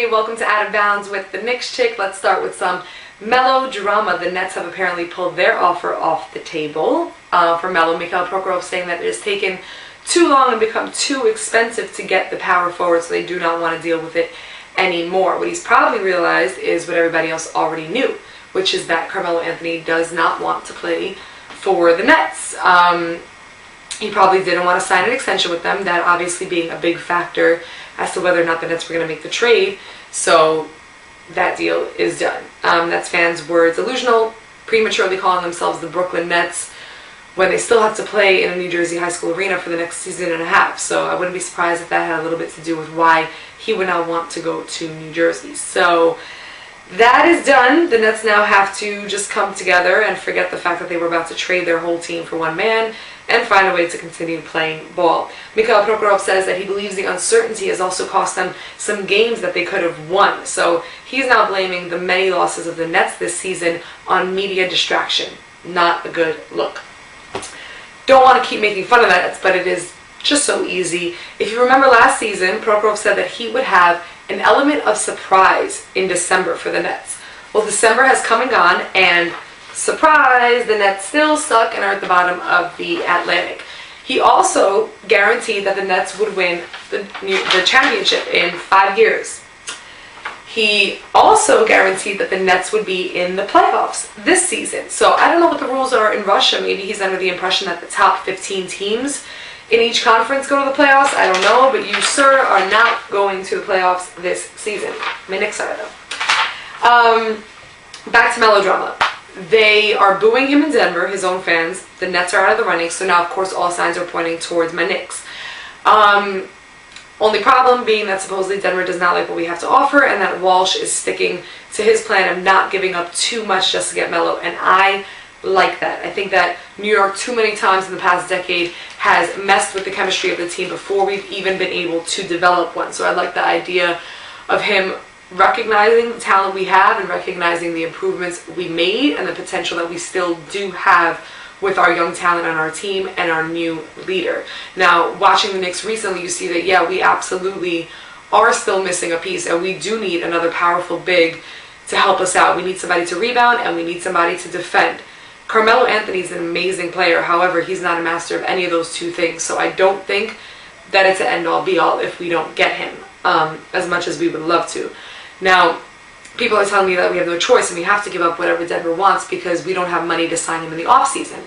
Hey, welcome to Out of Bounds with the Knicks chick. Let's start with some melodrama. The Nets have apparently pulled their offer off the table for Melo. Mikhail Prokhorov saying that it has taken too long and become too expensive to get the power forward, so they do not want to deal with it anymore. What he's probably realized is what everybody else already knew, which is that Carmelo Anthony does not want to play for the Nets. He probably didn't want to sign an extension with them, that obviously being a big factor as to whether or not the Nets were going to make the trade. So that deal is done. Nets fans were delusional, prematurely calling themselves the Brooklyn Nets when they still have to play in a New Jersey high school arena for the next season and a half. So I wouldn't be surprised if that had a little bit to do with why he would now want to go to New Jersey. So that is done. The Nets now have to just come together and forget the fact that they were about to trade their whole team for one man and find a way to continue playing ball. Mikhail Prokhorov says that he believes the uncertainty has also cost them some games that they could have won. So he's now blaming the many losses of the Nets this season on media distraction. Not a good look. Don't want to keep making fun of the Nets, but it is just so easy. If you remember last season, Prokhorov said that he would have an element of surprise in December for the Nets. Well, December has come and gone, and surprise, the Nets still suck and are at the bottom of the Atlantic. He also guaranteed that the Nets would win the championship in 5 years. He also guaranteed that the Nets would be in the playoffs this season. So I don't know what the rules are in Russia. Maybe he's under the impression that the top 15 teams in each conference go to the playoffs. I don't know, but you, sir, are not going to the playoffs this season. My Knicks are, though. Back to melodrama. They are booing him in Denver, his own fans. The Nets are out of the running, so now, of course, all signs are pointing towards my Knicks. Only problem being that supposedly Denver does not like what we have to offer, and that Walsh is sticking to his plan of not giving up too much just to get Melo, and I like that. I think that New York too many times in the past decade has messed with the chemistry of the team before we've even been able to develop one. So I like the idea of him recognizing the talent we have and recognizing the improvements we made and the potential that we still do have with our young talent on our team and our new leader. Now, watching the Knicks recently, you see that, yeah, we absolutely are still missing a piece, and we do need another powerful big to help us out. We need somebody to rebound, and we need somebody to defend. Carmelo Anthony is an amazing player. However, he's not a master of any of those two things, so I don't think that it's an end-all, be-all if we don't get him, as much as we would love to. Now, people are telling me that we have no choice and we have to give up whatever Denver wants because we don't have money to sign him in the offseason.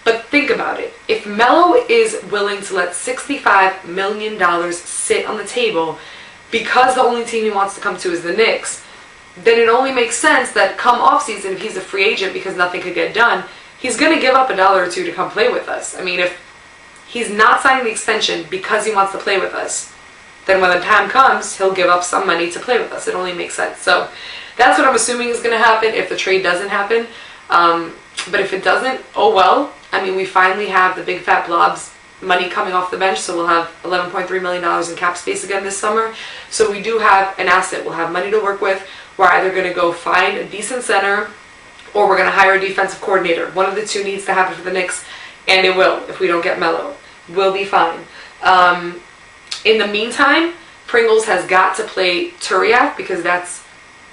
But think about it. If Melo is willing to let $65 million sit on the table because the only team he wants to come to is the Knicks, then it only makes sense that come offseason, if he's a free agent because nothing could get done, he's going to give up $1 or $2 to come play with us. I mean, if he's not signing the extension because he wants to play with us, then when the time comes, he'll give up some money to play with us. It only makes sense. So that's what I'm assuming is going to happen if the trade doesn't happen. But if it doesn't, oh well. I mean, we finally have the big fat blobs money coming off the bench, so we'll have $11.3 million in cap space again this summer. So we do have an asset. We'll have money to work with. We're either going to go find a decent center or we're going to hire a defensive coordinator. One of the two needs to happen for the Knicks, and it will if we don't get Melo. We'll be fine. In the meantime, Pringles has got to play Turiaf because that's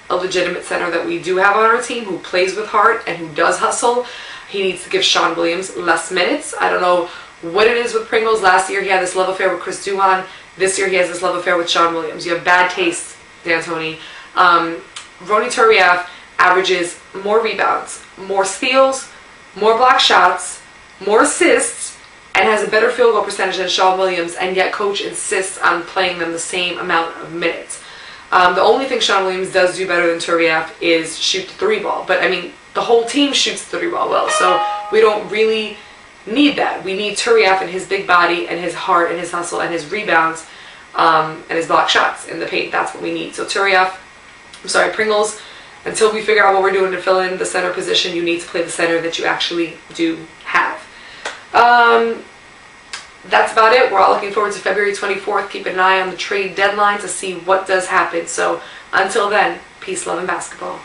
a legitimate center that we do have on our team who plays with heart and who does hustle. He needs to give Sean Williams less minutes. I don't know what it is with Pringles. Last year he had this love affair with Chris Duhon. This year he has this love affair with Sean Williams. You have bad taste, D'Antoni. Ronny Turiaf averages more rebounds, more steals, more block shots, more assists, and has a better field goal percentage than Sean Williams, and yet coach insists on playing them the same amount of minutes. The only thing Sean Williams does do better than Turiaf is shoot the three ball. But, I mean, the whole team shoots the three ball well, so we don't really need that. We need Turiaf and his big body and his heart and his hustle and his rebounds and his block shots in the paint. That's what we need. So Pringles, until we figure out what we're doing to fill in the center position, you need to play the center that you actually do have. That's about it. We're all looking forward to February 24th. Keep an eye on the trade deadline to see what does happen. So until then, peace, love, and basketball.